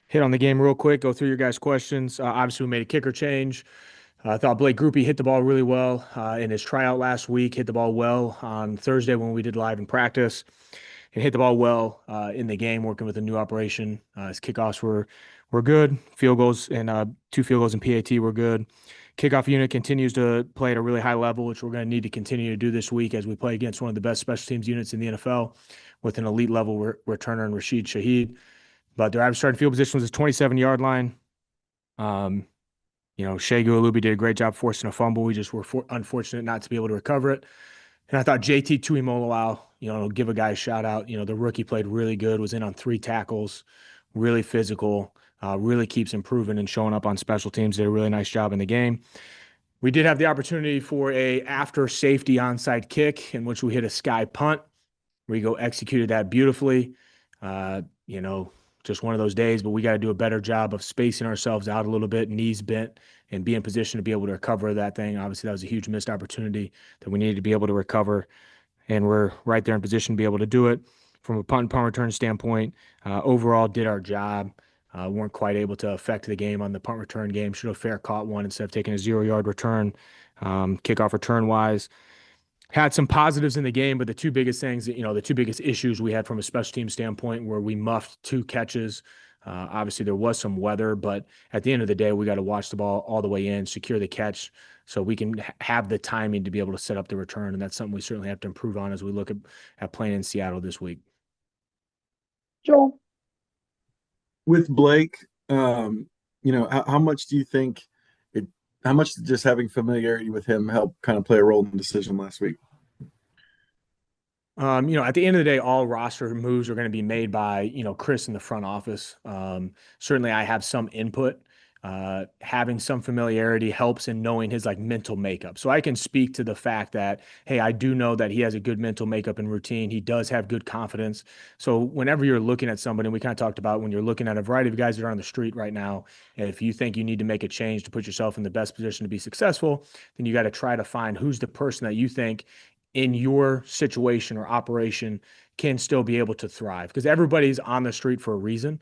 hit on the game real quick, go through your guys' questions. Obviously, we made a kicker change. I thought Blake Grupe hit the ball really well in his tryout last week, hit the ball well on Thursday when we did live in practice, and hit the ball well in the game working with a new operation. His kickoffs were good. Field goals and two field goals in PAT were good. Kickoff unit continues to play at a really high level, which we're going to need to continue to do this week as we play against one of the best special teams units in the NFL with an elite level returner in Rashid Shaheed. But their average starting field position was a 27-yard line. Um, Shea Gulubi did a great job forcing a fumble. We just were unfortunate not to be able to recover it. And I thought JT Tuimoloau, give a guy a shout out. The rookie played really good, was in on 3 tackles, really physical, really keeps improving and showing up on special teams. Did a really nice job in the game. We did have the opportunity for a after safety onside kick in which we hit a sky punt. Rigo executed that beautifully. Uh, you know, just one of those days, but we got to do a better job of spacing ourselves out a little bit, knees bent, and be in position to be able to recover that thing. Obviously, that was a huge missed opportunity that we needed to be able to recover, and we're right there in position to be able to do it. From a punt return standpoint, overall did our job. Weren't quite able to affect the game on the punt return game. Should have fair caught one instead of taking a 0-yard return. Kickoff return wise, had some positives in the game, but the two biggest things, the two biggest issues we had from a special team standpoint were we muffed 2 catches. Obviously, there was some weather, but at the end of the day, we got to watch the ball all the way in, secure the catch, so we can have the timing to be able to set up the return. And that's something we certainly have to improve on as we look at playing in Seattle this week. Joel. With Blake, how much do you think how much did just having familiarity with him help kind of play a role in the decision last week? At the end of the day, all roster moves are going to be made by, Chris in the front office. Certainly I have some input. Having some familiarity helps in knowing his mental makeup. So I can speak to the fact that, hey, I do know that he has a good mental makeup and routine. He does have good confidence. So whenever you're looking at somebody, and we kind of talked about when you're looking at a variety of guys that are on the street right now, if you think you need to make a change to put yourself in the best position to be successful, then you got to try to find who's the person that you think in your situation or operation can still be able to thrive, because everybody's on the street for a reason.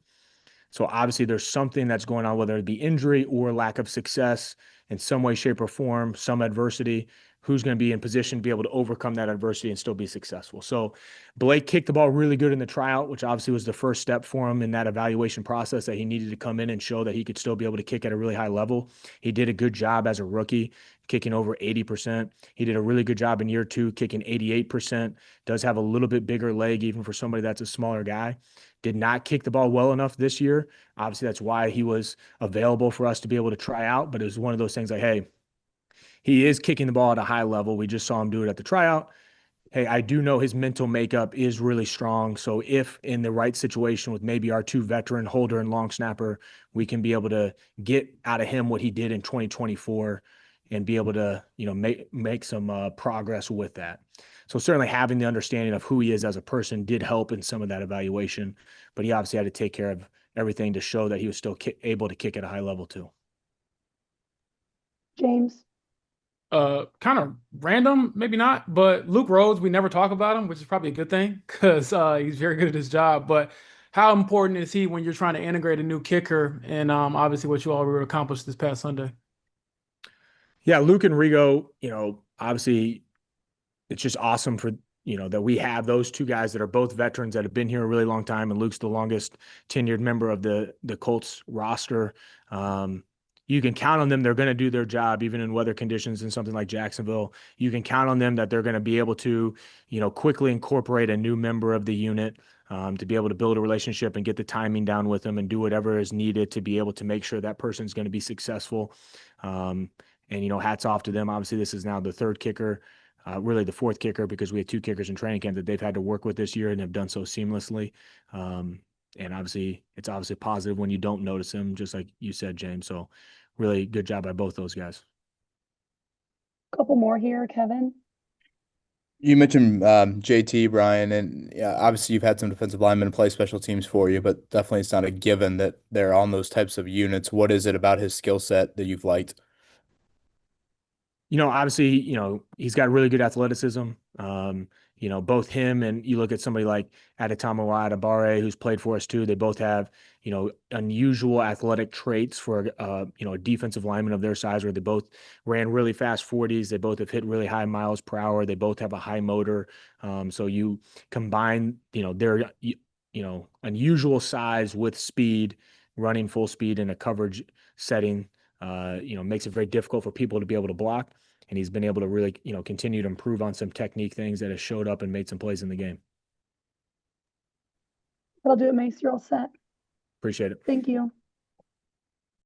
So obviously there's something that's going on, whether it be injury or lack of success in some way, shape, or form, some adversity. Who's going to be in position to be able to overcome that adversity and still be successful? So Blake kicked the ball really good in the tryout, which obviously was the first step for him in that evaluation process, that he needed to come in and show that he could still be able to kick at a really high level. He did a good job as a rookie, kicking over 80%. He did a really good job in year 2, kicking 88%. Does have a little bit bigger leg, even for somebody that's a smaller guy. Did not kick the ball well enough this year. Obviously, that's why he was available for us to be able to try out. But it was one of those things like, hey, he is kicking the ball at a high level. We just saw him do it at the tryout. Hey, I do know his mental makeup is really strong. So if in the right situation with maybe our 2 veteran holder and long snapper, we can be able to get out of him what he did in 2024 and be able to, make some progress with that. So certainly having the understanding of who he is as a person did help in some of that evaluation, but he obviously had to take care of everything to show that he was still able to kick at a high level too. James. Kind of random, maybe not, but Luke Rhodes, we never talk about him, which is probably a good thing because he's very good at his job. But how important is he when you're trying to integrate a new kicker and obviously what you all were accomplished this past Sunday? Yeah, Luke and Rigo, obviously it's just awesome for, that we have those 2 guys that are both veterans that have been here a really long time. And Luke's the longest tenured member of the Colts roster. You can count on them. They're going to do their job, even in weather conditions in something like Jacksonville. You can count on them that they're going to be able to, quickly incorporate a new member of the unit, to be able to build a relationship and get the timing down with them and do whatever is needed to be able to make sure that person's going to be successful. And hats off to them. Obviously, this is now the 3rd kicker, really the 4th kicker, because we had 2 kickers in training camp that they've had to work with this year and have done so seamlessly. And obviously, it's obviously positive when you don't notice him, just like you said, James. So really good job by both those guys. Couple more here, Kevin. You mentioned JT, Brian, and yeah, obviously you've had some defensive linemen play special teams for you, but definitely it's not a given that they're on those types of units. What is it about his skill set that you've liked? Obviously, he's got really good athleticism. both him and you look at somebody like Adetomiwa Adebawore, who's played for us too. They both have, unusual athletic traits for, a defensive lineman of their size, where they both ran really fast 40s. They both have hit really high miles per hour. They both have a high motor. So you combine, their, unusual size with speed, running full speed in a coverage setting, makes it very difficult for people to be able to block. And he's been able to really, continue to improve on some technique things that have showed up and made some plays in the game. That'll do it, Mace. You're all set. Appreciate it. Thank you.